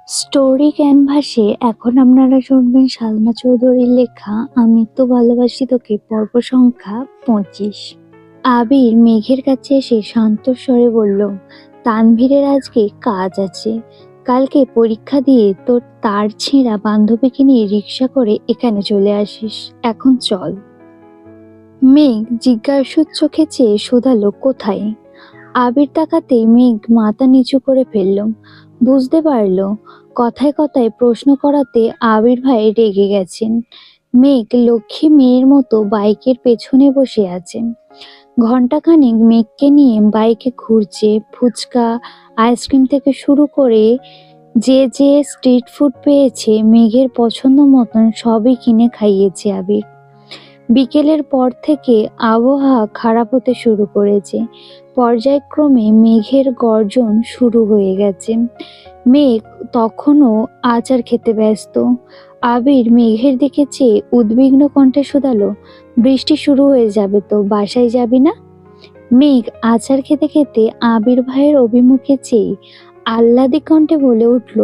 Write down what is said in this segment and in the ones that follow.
Story ক্যানভাসে এখন আপনারা শুনবেন সালমা চৌধুরীর লেখা আমি তো ভালোবাসি তোকে পর্ব সংখ্যা 25। আবির মেঘের কাছে এসে শান্ত স্বরে বলল, তানভীরের আজকে কাজ আছে, কালকে পরীক্ষা দিয়ে তোর তার ছেঁড়া বান্ধবীকে নিয়ে রিক্সা করে এখানে চলে আসিস, এখন চল। মেঘ জিজ্ঞাসু চোখে চেয়ে শোধালো, কোথায়? আবির তাকাতেই মেঘ মাথা নিচু করে ফেলল। বুঝতে পারল কথায় কথায় প্রশ্ন করাতে আবির ভাই রেগে গেছেন। মেঘ লক্ষ্মী মেয়ের মতো বাইকের পেছনে বসে আছে। ঘন্টাখানেক মেঘকে নিয়ে বাইকে ঘুরছে। ফুচকা, আইসক্রিম থেকে শুরু করে যে যে স্ট্রিট ফুড পেয়েছে মেঘের পছন্দ মতন সবই কিনে খাইয়েছে আবির। বিকেলের পর থেকে আবহাওয়া খারাপ হতে শুরু করেছে। পর্যায়ক্রমে মেঘের গর্জন শুরু হয়ে গেছে। মেঘ তখনও আচার খেতে ব্যস্ত। আবির মেঘের দিকে চেয়ে উদ্বিগ্ন কণ্ঠে শুধালো, বৃষ্টি শুরু হয়ে যাবে তো বাসায় যাবি না? মেঘ আচার খেতে খেতে আবির ভাইয়ের অভিমুখে চেয়ে আহ্লাদি কণ্ঠে বলে উঠল,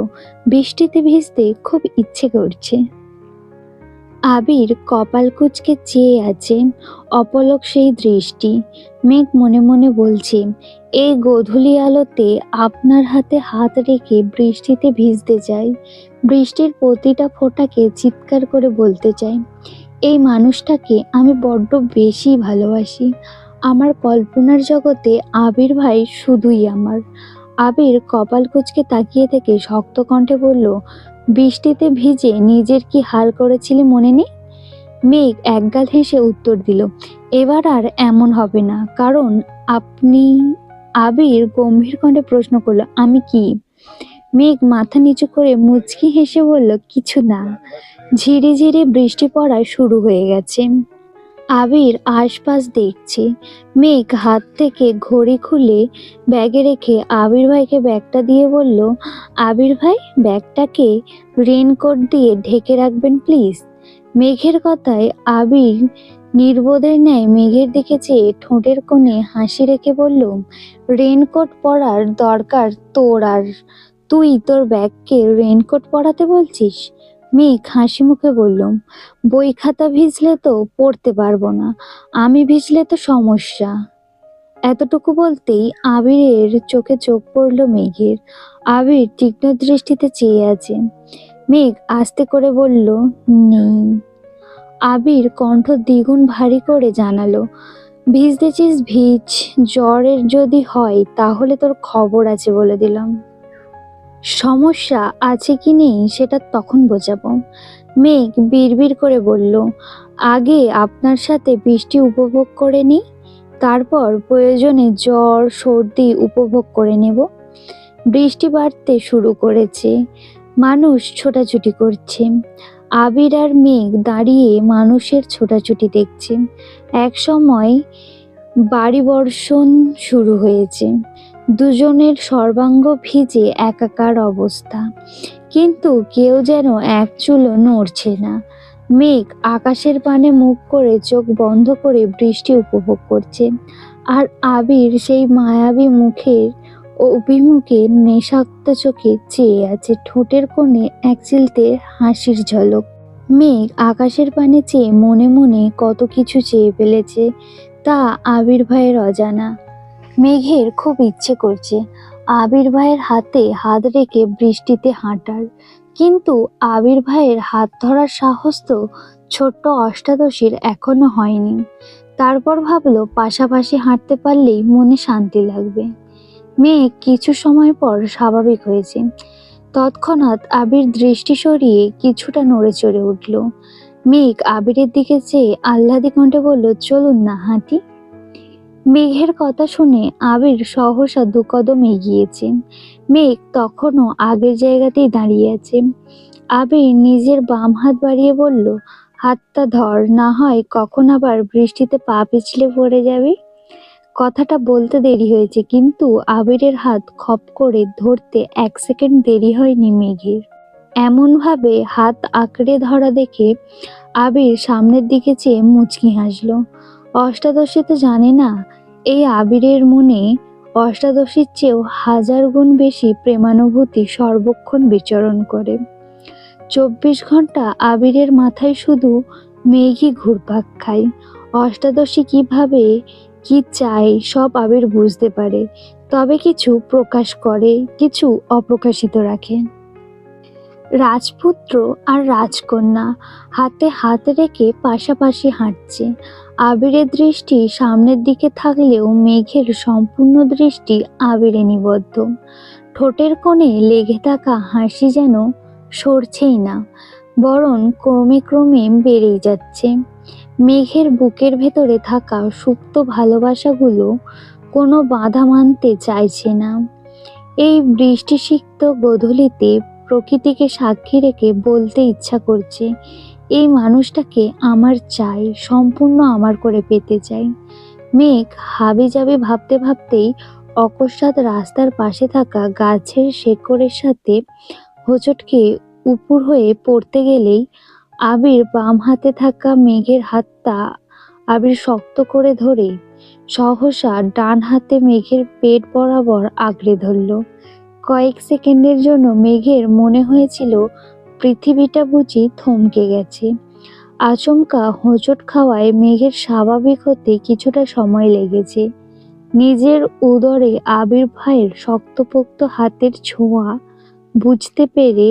বৃষ্টিতে ভিজতে খুব ইচ্ছে করছে। আবির কপাল কুঁচকে চেয়ে আছে, অপলক সেই দৃষ্টি। মেঘ মনে মনে বলছে, এই গোধূলি আলোতে আপনার হাতে হাত রেখে বৃষ্টিতে ভিজতে চাই, বৃষ্টির প্রতিটা ফোঁটাকে চিৎকার করে বলতে চাই, এই মানুষটাকে আমি বড্ড বেশি ভালোবাসি। আমার কল্পনার জগতে আবির ভাই শুধুই আমার। আবির কপাল কুঁচকে তাকিয়ে থেকে শক্ত কণ্ঠে বলল, বৃষ্টিতে ভিজে নিজের কি হাল করেছিলি মনে নেই? মেঘ একগাল হেসে উত্তর দিল, এবার আর এমন হবে না, কারণ আপনি। আবির গম্ভীর কণ্ঠে প্রশ্ন করলো, আমি কি? মেঘ মাথা নিচু করে মুচকি হেসে বলল, কিছু না। ঝিরিঝিরি বৃষ্টি পড়া শুরু হয়ে গেছে। আবির আশপাশ দেখছে। মেঘ হাত থেকে ঘড়ি খুলে ব্যাগে রেখে আবির ভাইকে ব্যাগটা দিয়ে বলল, আবির ভাই, ব্যাগটাকে রেনকোট দিয়ে ঢেকে রাখবেন প্লিজ। মেঘের কথায় আবির নির্বোধের ন্যায় মেঘের দিকে চেয়ে ঠোঁটের কোণে হাসি রেখে বলল, রেনকোট পরার দরকার তোর আর? তুই তোর ব্যাগকে রেনকোট পরাতে বলছিস? মেঘ হাসি মুখে বলল, বই খাতা ভিজলে তো পড়তে পারবো না, আমি ভিজলে তো সমস্যা। এতটুকু বলতেই আবিরের চোখে চোখ পড়ল মেঘের। আবির তীক্ষ্ণ দৃষ্টিতে চেয়ে আছে। মেঘ আস্তে করে বলল, নেই। আবির কণ্ঠ দ্বিগুণ ভারী করে জানালো, ভিজতেছিস ভিজ, জ্বরের যদি হয় তাহলে তোর খবর আছে বলে দিলাম। সমস্যা আছে কি নেই সেটা তখন বোঝাবো। মেঘ বিড়বিড় করে বলল, আগে আপনার সাথে বৃষ্টি উপভোগ করে নিই, তারপর প্রয়োজনে জ্বর সর্দি উপভোগ করে নেব। বৃষ্টি বাড়তে শুরু করেছে, মানুষ ছোটাছুটি করছে। আবির আর মেঘ দাঁড়িয়ে মানুষের ছোটাছুটি দেখছে। এক সময় বাড়ি বর্ষণ শুরু হয়েছে। দুজনের সর্বাঙ্গ ভিজে একাকার অবস্থা, কিন্তু কেউ যেন এক চুলও নড়ছে না। মেঘ আকাশের পানে মুখ করে চোখ বন্ধ করে বৃষ্টি উপভোগ করছে, আর আবির সেই মায়াবী মুখের অভিমুখে নেশাক্ত চোখে চেয়ে আছে, ঠোঁটের কোণে এক চিলতে হাসির ঝলক। মেঘ আকাশের পানে চেয়ে মনে মনে কত কিছু চেয়ে ফেলেছে, তা আবির ভাইয়ের অজানা। মেঘের খুব ইচ্ছে করছে আবির ভাইয়ের হাতে হাত রেখে বৃষ্টিতে হাঁটার, কিন্তু আবির ভাইয়ের হাত ধরার সাহস তো ছোট্ট অষ্টাদশীর এখনো হয়নি। তারপর ভাবলো পাশাপাশি হাঁটতে পারলেই মনে শান্তি লাগবে। মেঘ কিছু সময় পর স্বাভাবিক হয়েছে। তৎক্ষণাৎ আবির দৃষ্টি সরিয়ে কিছুটা নড়ে চড়ে উঠল। মেঘ আবিরের দিকে চেয়ে আহ্লাদি কণ্ঠে বলল, চলুন না হাঁটি। মেঘের কথা শুনে আবির সহসা দুকদম এগিয়েছে। মেঘ তখনও আগের জায়গাতেই দাঁড়িয়ে আছে। আবির নিজের বাম হাত বাড়িয়ে বলল, হাতটা ধর, না হয় কখন আবার বৃষ্টিতে পা পিছলে পড়ে যাবি। কথাটা বলতে দেরি হয়েছে, কিন্তু আবিরের হাত খপ করে ধরতে এক সেকেন্ড দেরি হয়নি মেঘের। এমনভাবে হাত আঁকড়ে ধরা দেখে আবির সামনের দিকে চেয়ে মুচকি হাসল। অষ্টাদশী তো জানে না এই আবিরের মনে অষ্টাদশীর চেয়েও হাজার গুণ বেশি প্রেমানুভূতি সর্বক্ষণ বিচরণ করে। 24 ঘন্টা আবিরের মাথায় শুধু মেঘই ঘুরপাক খায়। অষ্টাদশী কিভাবে কি চায় সব আবির বুঝতে পারে, তবে কিছু প্রকাশ করে, কিছু অপ্রকাশিত রাখে। রাজপুত্র আর রাজকন্যা হাতে হাত রেখে পাশাপাশি হাঁটছে। আবিরের দৃষ্টি সামনের দিকে থাকলেও মেঘের সম্পূর্ণ দৃষ্টি আবিরে নিবদ্ধ। ঠোঁটের কোণে লেগে থাকা হাসি যেন সরছেই না, বরং ক্রমে ক্রমে বেড়েই যাচ্ছে। মেঘের বুকের ভেতরে থাকা সুপ্ত ভালোবাসাগুলো কোনো বাধা মানতে চাইছে না। এই বৃষ্টিসিক্ত গোধূলিতে প্রকৃতিকে সাক্ষী রেখে বলতে ইচ্ছা করছে, এই মানুষটাকে আমার চাই, সম্পূর্ণ আমার করে পেতে চাই। মেঘ হাবিজাবি ভাবতে ভাবতেই অকস্মাৎ রাস্তার পাশে থাকা গাছের শেকড়ের সাথে হোঁচটকে উপুড় হয়ে পড়তে গেলেই আবির বাম হাতে থাকা মেঘের হাতটা আবির শক্ত করে ধরে সহসা ডান হাতে মেঘের পেট বরাবর আঁকড়ে ধরল। কয়েক সেকেন্ডের জন্য মেঘের মনে হয়েছিল পৃথিবীটা বুঝি থমকে গেছে। আচমকা হোঁচট খাওয়ায় মেঘের স্বাভাবিক হতে কিছুটা সময় লেগেছে। নিজের উদরে আবির ভাইয়ের শক্তপোক্ত হাতের ছোঁয়া বুঝতে পেরে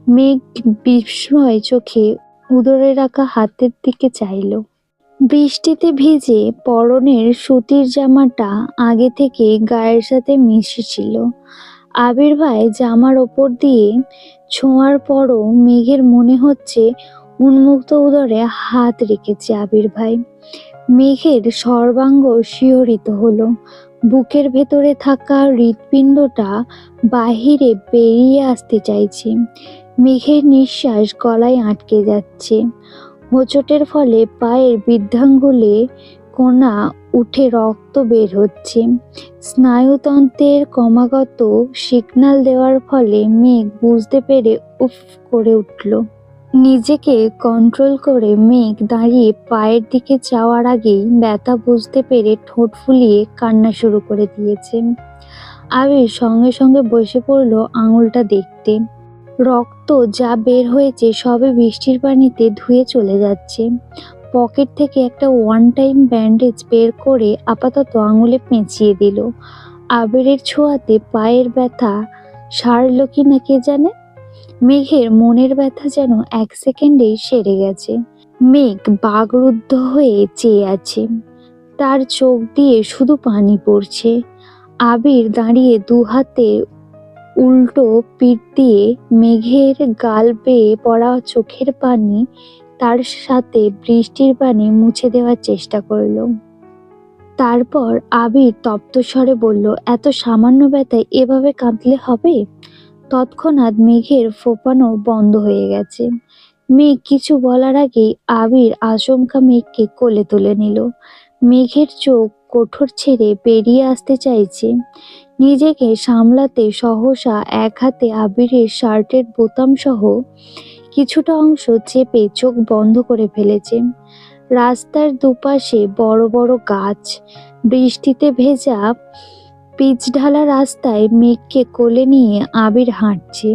মেঘ বিস্ময় চোখে উদরে রাখা হাতের দিকে চাইল। বৃষ্টিতে ভিজে পরনের সুতির জামাটা আগে থেকে গায়ের সাথে মিশেছিল। আবির ভাই জামার ওপর দিয়ে ছোঁয়ার পরও মেঘের মনে হচ্ছে উন্মুক্ত উদরে হাত রেখেছে আবির ভাই। মেঘের সর্বাঙ্গ শিহরিত হলো। বুকের ভেতরে থাকা হৃৎপিণ্ডটা বাহিরে বেরিয়ে আসতে চাইছে। মেঘের নিঃশ্বাস গলায় আটকে যাচ্ছে। হোঁচটের ফলে পায়ের বৃদ্ধাঙ্গুলে কোনা উঠে রক্ত বের হচ্ছে। স্নায়ুতন্ত্রের ক্রমাগত সিগন্যাল দেওয়ার ফলে মেঘ বুঝতে পেরে উফ করে উঠল। নিজেকে কন্ট্রোল করে মেঘ দাঁড়িয়ে পায়ের দিকে যাওয়ার আগেই ব্যথা বুঝতে পেরে ঠোঁট ফুলিয়ে কান্না শুরু করে দিয়েছে। আবির সঙ্গে সঙ্গে বসে পড়ল আঙুলটা দেখতে। রক্ত যা বের হয়েছে সবে বৃষ্টির পানিতে ধুয়ে চলে যাচ্ছে। পকেট থেকে একটা ওয়ান টাইম ব্যান্ডেজ বের করে আপাতত আঙুলে পেঁচিয়ে দিল। আবিরের ছোঁয়াতে পায়ের ব্যথা সারল কি না কে জানে। মেঘের মনের ব্যথা যেন এক সেকেন্ডেই সেরে গেছে। মেঘ বাকরুদ্ধ হয়ে চেয়ে আছে, তার চোখ দিয়ে শুধু পানি পড়ছে। আবির দাঁড়িয়ে দু হাতে উল্টো পিঠ দিয়ে মেঘের গাল বেয়ে পড়া চোখের পানি তার সাথে বৃষ্টির পানি মুছে দেওয়ার চেষ্টা করল। তারপর আবির তপ্ত স্বরে বলল, এত সামান্য ব্যথায় এভাবে কাঁদলে হবে? তৎক্ষণাৎ মেঘের ফোঁপানো বন্ধ হয়ে গেছে। মেঘ কিছু বলার আগেই আবির আচমকা মেঘকে কোলে তুলে নিল। মেঘের চোখ কোঠর ছেড়ে বেরিয়ে আসতে চাইছে। নিজেকে সামলাতে সহসা এক হাতে আবিরের শার্টের বোতাম সহ কিছুটা অংশ চেপে চোখ বন্ধ করে ফেলেছে। রাস্তার দুপাশে বড় বড় গাছ, বৃষ্টিতে ভেজা পিচঢালা রাস্তায় মেঘকে কোলে নিয়ে আবির হাঁটছে।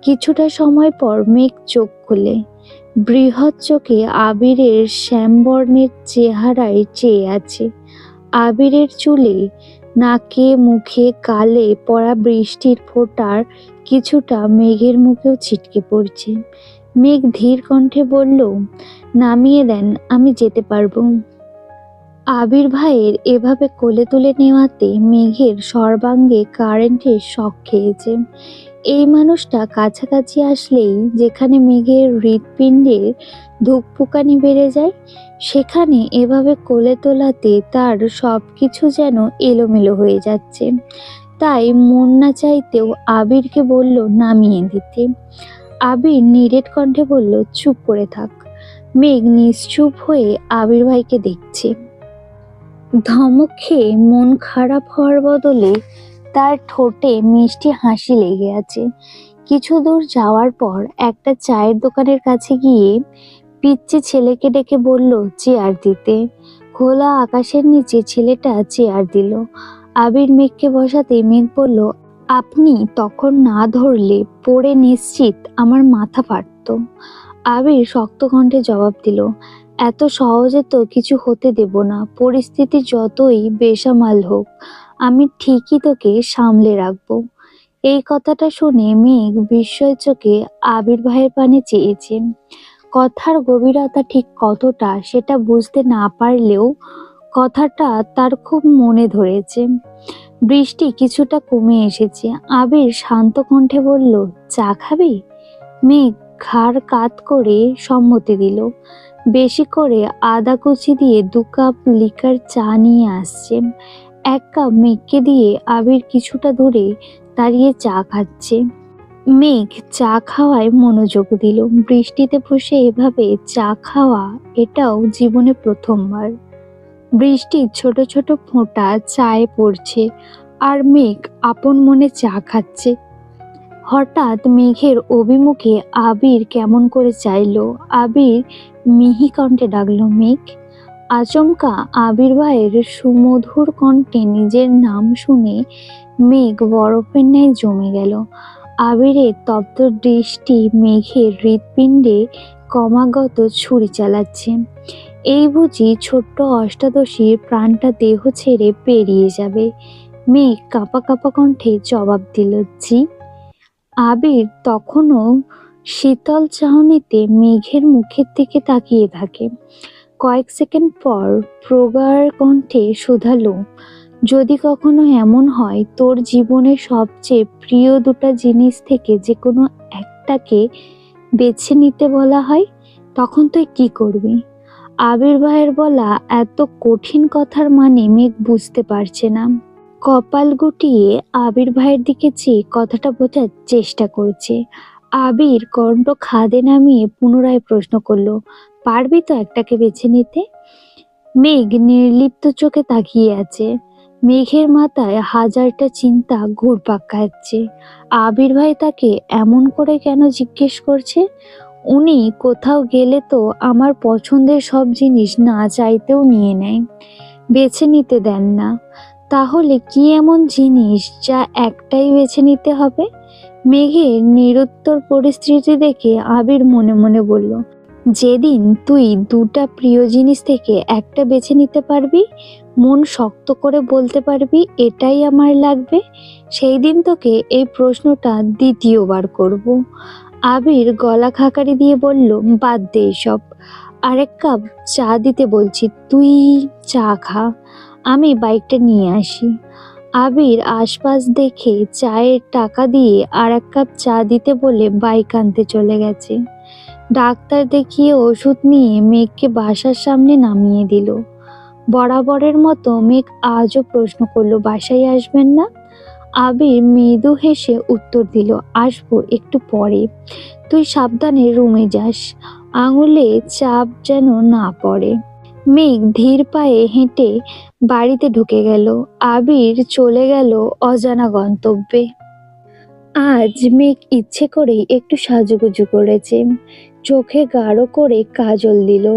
কিছুটা সময় পর মেঘ চোখ খোলে। বৃহৎ চোখে আবিরের শ্যামবর্ণের চেহারায় চেয়ে আছে। আবিরের চুলে, নাকে, মুখে, গালে পড়া বৃষ্টির ফোঁটার কিছুটা মেঘের মুখেও ছিটকে পড়ছে। মেঘ ধীর কণ্ঠে বলল, নামিয়ে দেন, আমি যেতে পারবো। আবির ভাইয়ের এভাবে কোলে তুলে নেওয়াতে মেঘের সর্বাঙ্গে কারেন্টের শক খেয়েছে। এই মানুষটা কাছাকাছি আসলেই যেখানে মেঘের হৃৎপিণ্ডের ধুকপুকানি বেড়ে যায়, সেখানে এভাবে কোলে তোলাতে তার সব কিছু যেন এলোমেলো হয়ে যাচ্ছে। তাই মন না চাইতেও আবিরকে বলল নামিয়ে দিতে। আবির নিরেট কণ্ঠে বলল, চুপ করে থাক। মেঘ নিশ্চুপ হয়ে আবির ভাইকে দেখছে। ধমক খেয়ে মন খারাপ হওয়ার বদলে তার ঠোঁটে মিষ্টি হাসি লেগে আছে। কিছু দূর যাওয়ার পর একটা চায়ের দোকানের কাছে গিয়ে পিচ্চি ছেলেকে ডেকে বলল চেয়ার দিতে। খোলা আকাশের নিচে ছেলেটা চেয়ার দিল। আবির মেঘকে বসাতে মেঘ বলল, আপনি তখন না ধরলে পড়ে নিশ্চিত আমার মাথা ফাটতো। আবির শক্ত কণ্ঠে জবাব দিল, এত সহজে তো কিছু হতে দেব না, পরিস্থিতি যতই বেসামাল হোক আমি ঠিকই তোকে সামলে রাখবো। এই কথাটা শুনে মেঘ বিস্ময় চোখে আবির ভাইয়ের পানে চেয়েছে। কথার গভীরতা ঠিক কতটা সেটা বুঝতে না পারলেও কথাটা তার খুব মনে ধরেছে। বৃষ্টি কিছুটা কমে এসেছে। আবির শান্ত কণ্ঠে বলল, চা খাবি? মেঘ ঘাড় কাত করে সম্মতি দিল। বেশি করে আদা কুচি দিয়ে 2 কাপ লিকার চা নিয়ে আসছে। 1 কাপ মেঘকে দিয়ে আবির কিছুটা দূরে দাঁড়িয়ে চা খাচ্ছে। মেঘ চা খাওয়ায় মনোযোগ দিল। বৃষ্টিতে বসে এভাবে চা খাওয়া এটাও জীবনে প্রথমবার। বৃষ্টির ছোট ছোট ফোঁটা চায়ে পড়ছে আর মেঘ আপন মনে চা খাচ্ছে। হঠাৎ মেঘের অভিমুখে আবির কেমন করে চাইলো। আবির মিহি কণ্ঠে ডাকলো, মেঘ। আচমকা আবির ভাইয়ের সুমধুর কণ্ঠে নিজের নাম শুনে মেঘ বরফের ন্যায় জমে গেল। আবিরের তপ্ত দৃষ্টি মেঘের হৃৎপিণ্ডে ক্রমাগত ছুরি চালাচ্ছে। এই বুঝি ছোট্ট অষ্টাদশীর প্রাণটা দেহ ছেড়ে বেরিয়ে যাবে। মেঘ কাঁপা কাঁপা কণ্ঠে জবাব দিল, জি। আবির তখনও শীতল চাহনিতে মেঘের মুখের দিকে তাকিয়ে থাকে। কয়েক সেকেন্ড পর প্রগাঢ় কণ্ঠে শুধালো, যদি কখনো এমন হয় তোর জীবনের সবচেয়ে প্রিয় 2টা জিনিস থেকে যে কোনো একটাকে বেছে নিতে বলা হয়, তখন তুই কি করবি? আবির ভাইয়ের বলা এত কঠিন কথার মানে মেঘ বুঝতে পারছে না। কপাল গুটিয়ে আবির ভাইয়ের দিকে চেয়ে কথাটা বোঝার চেষ্টা করছে। আবির কণ্ঠ খাদে নামিয়ে পুনরায় প্রশ্ন করলো, পারবি তো একটাকে বেছে নিতে? মেঘ নির্লিপ্ত চোখে তাকিয়ে আছে। মেঘের মাথায় হাজারটা চিন্তা ঘুরপাক খাচ্ছে। আবির ভাই তাকে এমন করে কেন জিজ্ঞেস করছে? উনি কোথাও গেলে তো আমার পছন্দের সব জিনিস না চাইতেও নিয়ে নেয়, বেছে নিতে দেন না। তাহলে কি এমন জিনিস যা একটাই বেছে নিতে হবে? মেঘের নিরুত্তর পরিস্থিতি দেখে আবির মনে মনে বলল, যেদিন তুই 2টা প্রিয় জিনিস থেকে একটা বেছে নিতে পারবি, মন শক্ত করে বলতে পারবি এটাই আমার লাগবে, সেই দিন তোকে এই প্রশ্নটা দ্বিতীয়বার করব। আবির গলা খাকারি দিয়ে বলল, বাদ দে এসব, আরেক কাপ চা দিতে বলছি, তুই চা খা, আমি বাইকটা নিয়ে আসি। আবির আশপাশ দেখে চায়ের টাকা দিয়ে আর 1 কাপ চা দিতে বলে বাইক আনতে চলে গেছে। ডাক্তার দেখিয়ে ওষুধ নিয়ে মেঘকে বাসার সামনে নামিয়ে দিল। বরাবরের মতো মেঘ আজও প্রশ্ন করলো, বাসায় আসবেন না? আবির মৃদু হেসে উত্তর দিল, আসবো একটু পরে, তুই সাবধানে রুমে যাস, আঙুলে চাপ যেন না পড়ে। মেঘ ধীর পায়ে হেঁটে বাড়িতে ঢুকে গেল। আবির চলে গেল অজানা গন্তব্যে। আজ মেঘ ইচ্ছে করেই একটু সাজুগুজু করেছে। চোখে গাঢ় করে কাজল দিল,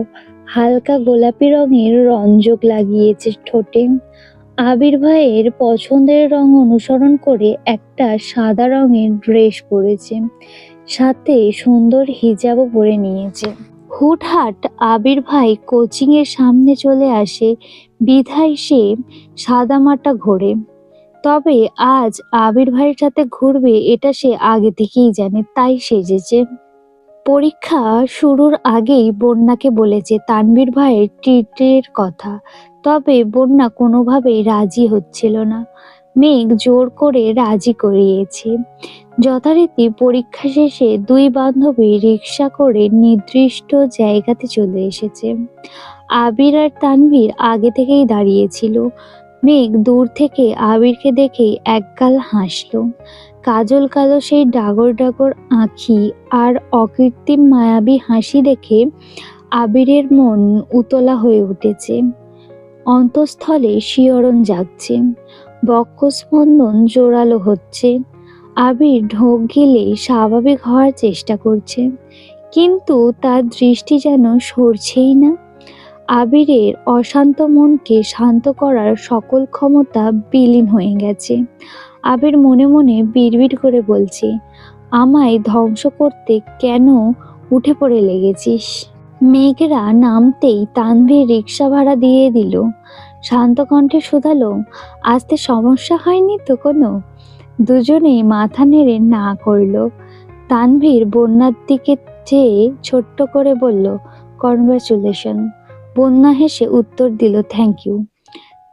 হালকা গোলাপি রঙের রঞ্জক লাগিয়েছে ঠোঁটে। আবির ভাইয়ের পছন্দের রং অনুসরণ করে একটা সাদা রঙের ড্রেস পরেছে, সাথে সুন্দর হিজাবও পরে নিয়েছে। হুটহাট আবির ভাই কোচিং এর সামনে চলে আসে বিধায় সে সাদামাটা ঘোরে। তবে আজ আবির ভাইয়ের সাথে ঘুরবে এটা সে আগে থেকেই জানে, তাই সেজেছে। পরীক্ষা শুরুর আগেই বন্যাকে বলেছে তানভীর ভাইয়ের ট্রিটের কথা, তবে বন্যা কোনোভাবেই রাজি হচ্ছিল না। মেঘ জোর করে রাজি করিয়েছে। যথারীতি পরীক্ষা শেষে 2 বান্ধবী রিক্সা করে নির্দিষ্ট জায়গাতে চলে এসেছে। আবির আর তানভীর আগে থেকেই দাঁড়িয়েছিল। মেঘ দূর থেকে আবিরকে দেখেই একগাল হাসলো। কাজল কালো সেই ডাগর ডাগর আঁখি আর অকৃত্রিম মায়াবী হাসি দেখে আবিরের মন উতলা হয়ে উঠেছে। অন্তঃস্থলে শিহরণ জাগছে, বক্ষস্পন্দন জোরালো হচ্ছে। আবির ঢোক গিলে স্বাভাবিক হওয়ার চেষ্টা করছে, কিন্তু তার দৃষ্টি যেন সরছেই না। আবিরের অশান্ত মনকে শান্ত করার সকল ক্ষমতা বিলীন হয়ে গেছে। আবির মনে মনে বিড়বিড় করে বলছে, আমায় ধ্বংস করতে কেন উঠে পড়ে লেগেছিস? মেঘরা নামতেই তানভীর রিক্সা ভাড়া দিয়ে দিল। শান্ত কণ্ঠে শুধালো, আসতে সমস্যা হয়নি তো কোনো? দুজনেই মাথা নেড়ে না করলো। তানভীর বন্যার দিকে চেয়ে ছোট্ট করে বলল, কনগ্রাচুলেশন। বন্যা হেসে উত্তর দিল, থ্যাংক ইউ।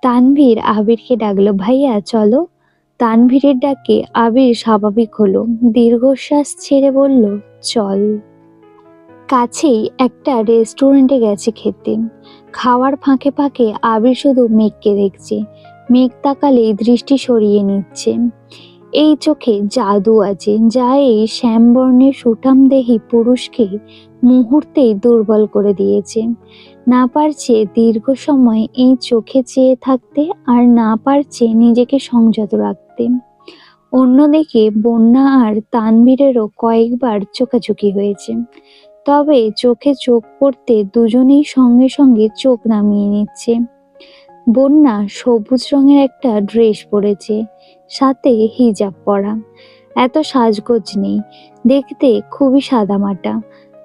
তানভীর আবিরকে ডাকলো, ভাইয়া চলো। তানভীরের ডাকে আবির স্বাভাবিক হলো, দীর্ঘশ্বাস ছেড়ে বলল, চল। কাছেই একটা রেস্টুরেন্টে গেছে খেতে। খাওয়ার ফাঁকে ফাঁকে আবির শুধু মেঘকে দেখছে। মেঘ তাকালেই দৃষ্টি সরিয়ে নিচ্ছে। এই চোখে জাদু আছে, যা এই শ্যামবর্ণের সুঠামদেহী পুরুষকে মুহূর্তেই দুর্বল করে দিয়েছে। না পারছে দীর্ঘ সময় এই চোখে চেয়ে থাকতে, আর না পারছে নিজেকে সংযত রাখতে। অন্যদিকে বন্যা আর তানভীরেরও কয়েকবার চোখাচোখি হয়েছে, তবে চোখে চোখ পড়তে দুজনেই সঙ্গে সঙ্গে চোখ নামিয়ে নিচ্ছে। বন্যা সবুজ রঙের একটা ড্রেস পরেছে, সাথে হিজাব পরা। এত সাজগোজ নেই, দেখতে খুবই সাদামাটা।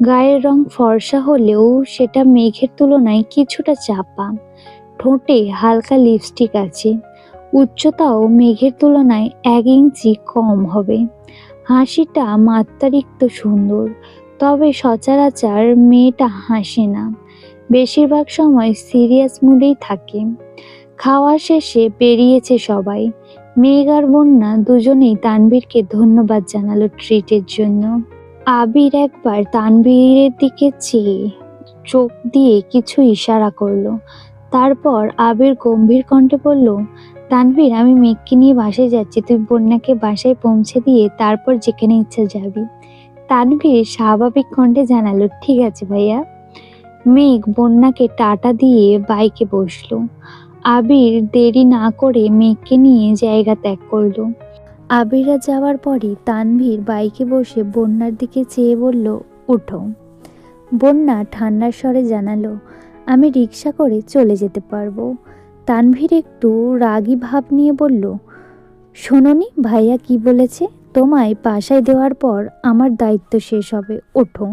গায়ের রং ফর্সা হলেও সেটা মেঘের তুলনায় কিছুটা চাপা। ঠোঁটে হালকা লিপস্টিক আছে। উচ্চতাও মেঘের তুলনায় 1 ইঞ্চি কম হবে। হাসিটা মাত্রাতিরিক্ত সুন্দর, তবে সচরাচর মেয়েটা হাসে না, বেশিরভাগ সময় সিরিয়াস মুডেই থাকে। খাওয়া শেষে বেরিয়েছে সবাই। মেঘ আর বন্যা দুজনেই তানভীরকে ধন্যবাদ জানালো ট্রিটের জন্য। আবির একবার তানভীরের দিকে চেয়ে চোখ দিয়ে কিছু ইশারা করলো। তারপর আবির গম্ভীর কণ্ঠে বলল, তানভীর, আমি মেঘকে নিয়ে বাসায় যাচ্ছি, তুই বন্যাকে বাসায় পৌঁছে দিয়ে তারপর যেখানে ইচ্ছা যাবি। তানভীর স্বাভাবিক কণ্ঠে জানালো, ঠিক আছে ভাইয়া। মেঘ বন্যাকে টাটা দিয়ে বাইকে বসলো। আবির দেরি না করে মেঘকে নিয়ে জায়গা ত্যাগ করলো। আবিরা যাওয়ার পরই তানভীর বাইকে বসে বন্যার দিকে চেয়ে বলল, উঠো। বন্যা ঠান্ডার স্বরে জানালো, আমি রিক্সা করে চলে যেতে পারবো। তানভীর একটু রাগী ভাব নিয়ে বলল, শোনোনি ভাইয়া কি বলেছে? তোমায় বাসায় দেওয়ার পর আমার দায়িত্ব শেষ হবে, ওঠো।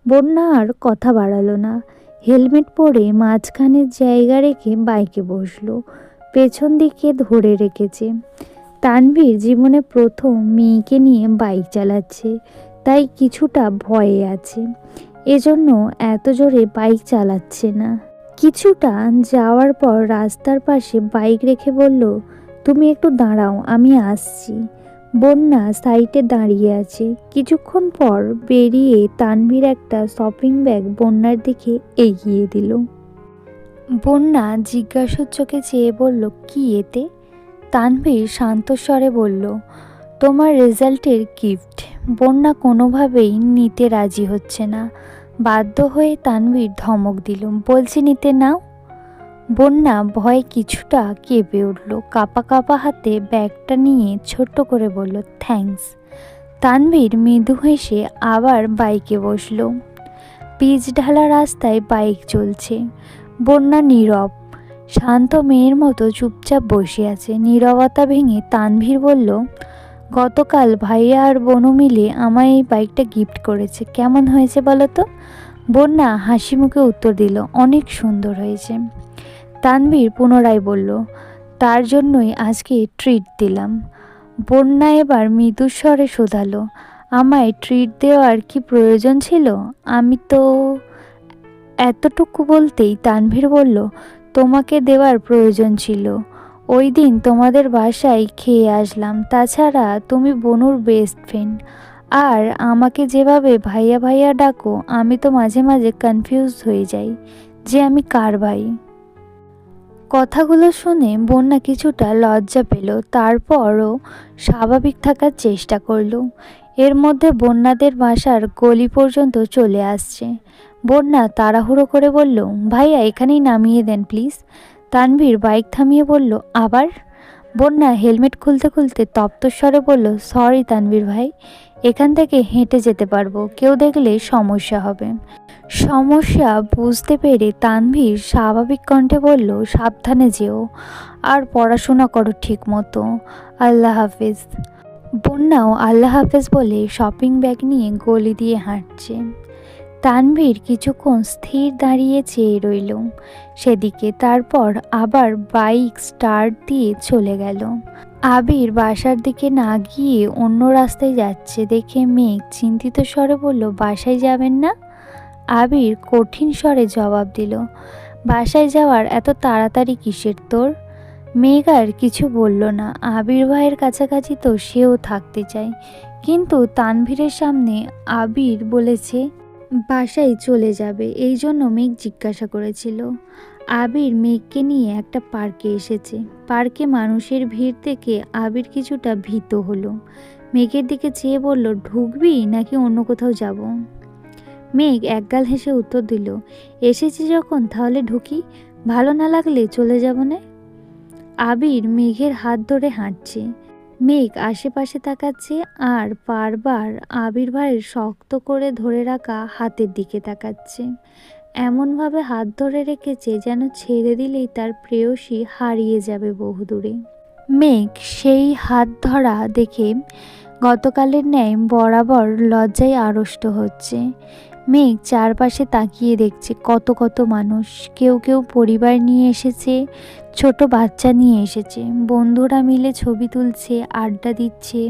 বন্যা আর কথা বাড়ালো না। হেলমেট পরে মাঝখানের জায়গা রেখে বাইকে বসলো। পেছন দিকে ধরে রেখেছে। তানভীর জীবনে প্রথম মেয়েকে নিয়ে বাইক চালাচ্ছে, তাই কিছুটা ভয়ে আছে। এজন্য এত জোরে বাইক চালাচ্ছে না। কিছুটা যাওয়ার পর রাস্তার পাশে বাইক রেখে বলল, তুমি একটু দাঁড়াও, আমি আসছি। বন্যা সাইডে দাঁড়িয়ে আছে। কিছুক্ষণ পর বেরিয়ে তানভীর একটা শপিং ব্যাগ বন্যার দিকে এগিয়ে দিল। বন্যা জিজ্ঞাসুর চোখে চেয়ে বলল, কি এতে? তানভীর শান্ত স্বরে বলল, তোমার রেজাল্টের গিফট। বন্যা কোনোভাবেই নিতে রাজি হচ্ছে না। বাধ্য হয়ে তানভীর ধমক দিল, বলছি নিতে নাও। বন্যা ভয়ে কিছুটা কেঁপে উঠল। কাঁপা কাঁপা হাতে ব্যাগটা নিয়ে ছোট্ট করে বলল, থ্যাঙ্কস। তানভীর মৃদু হেসে আবার বাইকে বসলো। পিচ ঢালা রাস্তায় বাইক চলছে। বন্যা নীরব, শান্ত মেয়ের মতো চুপচাপ বসে আছে। নীরবতা ভেঙে তানভীর বলল, গতকাল ভাইয়া আর বনু মিলে আমায় এই বাইকটা গিফট করেছে, কেমন হয়েছে বলো তো? বন্যা হাসি মুখে উত্তর দিল, অনেক সুন্দর হয়েছে। তানভীর পুনরায় বলল, তার জন্যই আজকে ট্রিট দিলাম। বন্যা এবার মৃদুস্বরে শোধালো, আমায় ট্রিট দেওয়ার কি প্রয়োজন ছিল? আমি তো এতটুকু বলতেই তানভীর বলল, তোমাকে দেওয়ার প্রয়োজন ছিল। ওই দিন তোমাদের বাসায় খেয়ে আসলাম। তাছাড়া তুমি বনুর বেস্ট ফ্রেন্ড, আর আমাকে যেভাবে ভাইয়া ভাইয়া ডাকো, আমি তো মাঝে মাঝে কনফিউজ হয়ে যাই যে আমি কার ভাই। কথাগুলো শুনে বন্যা কিছুটা লজ্জা পেল, তারপরও স্বাভাবিক থাকার চেষ্টা করল। এর মধ্যে বন্যাদের বাসার গলি পর্যন্ত চলে আসছে। বন্যা তাড়াহুড়ো করে বলল, ভাইয়া এখানেই নামিয়ে দেন প্লিজ। তানভীর বাইক থামিয়ে বলল, আবার? বন্যা হেলমেট খুলতে খুলতে তপ্তস্বরে বলল, সরি তানভীর ভাই, এখান থেকে হেঁটে যেতে পারবো, কেউ দেখলে সমস্যা হবে। সমস্যা বুঝতে পেরে তানভীর স্বাভাবিক কণ্ঠে বলল, সাবধানে যেও আর পড়াশোনা করো ঠিক মতো। আল্লাহ হাফেজ। বন্যাও আল্লাহ হাফেজ বলে শপিং ব্যাগ নিয়ে গলি দিয়ে হাঁটছে। তানভীর কিছুক্ষণ স্থির দাঁড়িয়ে চেয়ে রইল সেদিকে, তারপর আবার বাইক স্টার্ট দিয়ে চলে গেল। আবির বাসার দিকে না গিয়ে অন্য রাস্তায় যাচ্ছে দেখে মেঘ চিন্তিত স্বরে বলল, বাসায় যাবেন না? আবির কঠিন স্বরে জবাব দিল, বাসায় যাওয়ার এত তাড়াতাড়ি কিসের তোর? মেঘ আর কিছু বলল না। আবির ভাইয়ের কাছাকাছি তো সেও থাকতে চায়, কিন্তু তানভীরের সামনে আবির বলেছে বাসায় চলে যাবে, এই জন্য মেঘ জিজ্ঞাসা করেছিল। আবির মেঘকে নিয়ে একটা পার্কে এসেছে। পার্কে মানুষের ভিড় দেখে আবির কিছুটা ভীত হলো। মেঘের দিকে চেয়ে বলল, ঢুকবি নাকি অন্য কোথাও যাব? মেঘ একগাল হেসে উত্তর দিল, এসেছি যখন তাহলে ঢুকি, ভালো না লাগলে চলে যাব না। আবির মেঘের হাত ধরে হাঁটছে। মেঘ আশেপাশে তাকাচ্ছে আর বারবার আবির ভাইয়ের শক্ত করে ধরে রাখা হাতের দিকে তাকাচ্ছে। এমনভাবে হাত ধরে রেখেছে যেন ছেড়ে দিলেই তার প্রেয়সী হারিয়ে যাবে বহুদূরে। মেঘ সেই হাত ধরা দেখে গতকালের ন্যায় বরাবর লজ্জায় আড়ষ্ট হচ্ছে। মেঘ চারপাশে তাকিয়ে দেখছে কত কত মানুষ, কেউ কেউ পরিবার নিয়ে এসেছে, ছোট বাচ্চা নিয়ে এসেছে। বন্ধুরা মিলে ছবি তুলছে, আড্ডা দিচ্ছে।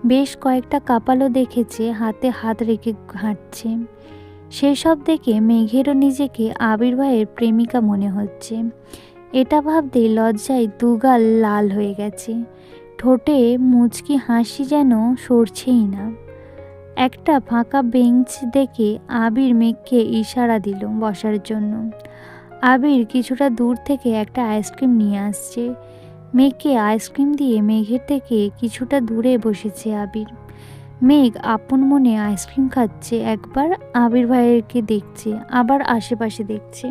বেশ কয়েকটা কাপালও দেখেছে হাতে হাত রেখে হাঁটছে। সেসব দেখে মেঘেরও নিজেকে আবির ভাইয়ের প্রেমিকা মনে হচ্ছে। এটা ভাবতে লজ্জায় দুগাল লাল হয়ে গেছে। ঠোঁটে মুচকি হাসি যেন সরছেই না। একটা ফাঁকা বেঞ্চ দেখে আবির মেঘকে ইশারা দিল বসার জন্য। আবির কিছুটা দূর থেকে একটা আইসক্রিম নিয়ে আসছে। মেঘকে আইসক্রিম দিয়ে মেঘের থেকে কিছুটা দূরে বসেছে আবির। মেঘ আপন মনে আইসক্রিম খাচ্ছে, একবার আবির ভাইয়েরকে দেখছে, আবার আশেপাশে দেখছে।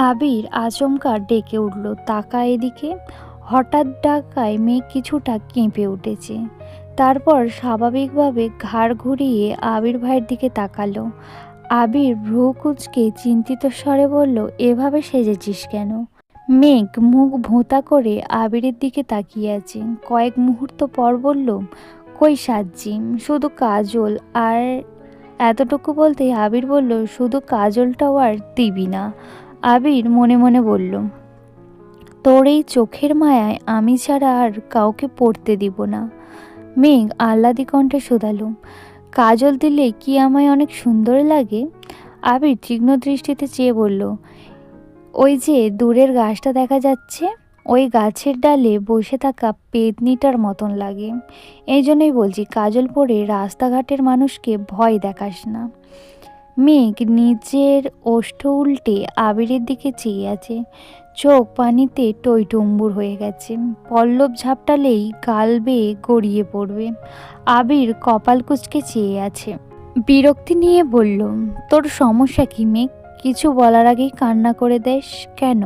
আবির আচমকা ডেকে উঠল, তাকা এদিকে। হঠাৎ ডাকায় মেঘ কিছুটা কেঁপে উঠেছে। তারপর স্বাভাবিকভাবে ঘাড় ঘুরিয়ে আবির ভাইয়ের দিকে তাকালো। আবির ভ্রু কুঁচকে চিন্তিত স্বরে বলল, এভাবে সেজেছিস কেন? মেঘ মুখ ভোঁতা করে আবিরের দিকে তাকিয়ে আছে। কয়েক মুহূর্ত পর বলল, কই সাজছি, শুধু কাজল। আর এতটুকু বলতে আবির বলল, শুধু কাজলটাও আর দিবি না? আবির মনে মনে বলল, তোর এই চোখের মায়ায় আমি ছাড়া আর কাউকে পড়তে দিব না। মেঘ আহ্লাদি কণ্ঠে শোধালো, কাজল দিলে কি আমায় অনেক সুন্দর লাগে? আবির তীক্ষ্ণ দৃষ্টিতে চেয়ে বলল, ওই যে দূরের গাছটা দেখা যাচ্ছে, ওই গাছের ডালে বসে থাকা পেতনিটার মতন লাগে। এই জন্যই বলছি, কাজল পরে রাস্তাঘাটের মানুষকে ভয় দেখাস না। মেঘ নিজের ওষ্ঠ উল্টে আবিরের দিকে চেয়ে আছে। চোখ পানিতে টইটুম্বুর হয়ে গেছে। পল্লব ঝাপটালেই গাল বেয়ে গড়িয়ে পড়বে। আবির কপাল কুঁচকে চেয়ে আছে। বিরক্তি নিয়ে বলল, তোর সমস্যা কি মেঘ? কিছু বলার আগেই কান্না করে দেস কেন?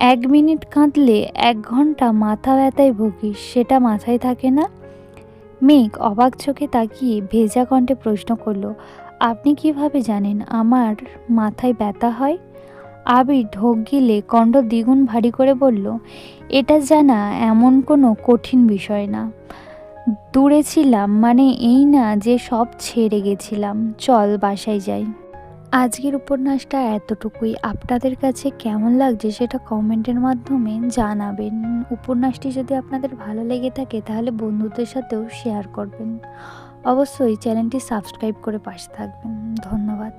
1 মিনিট কাঁদলে 1 ঘন্টা মাথা ব্যথায় ভুগিস, সেটা মাথায় থাকে না? মেঘ অবাক চোখে তাকিয়ে ভেজা কণ্ঠে প্রশ্ন করল, আপনি কিভাবে জানেন আমার মাথায় ব্যথা হয়? আবির ঢোক গিলে কণ্ঠ দ্বিগুণ ভারী করে বলল, এটা জানা এমন কোনো কঠিন বিষয় না। দূরে ছিলাম মানে এই না যে সব ছেড়ে গেছিলাম। চল বাসায় যাই। আজকের উপন্যাসটা এতটুকুই। আপনাদের কাছে কেমন লাগছে সেটা কমেন্টের মাধ্যমে জানাবেন। উপন্যাসটি যদি আপনাদের ভালো লেগে থাকে তাহলে বন্ধুদের সাথেও শেয়ার করবেন। অবশ্যই চ্যানেলটি সাবস্ক্রাইব করে পাশে থাকবেন। ধন্যবাদ।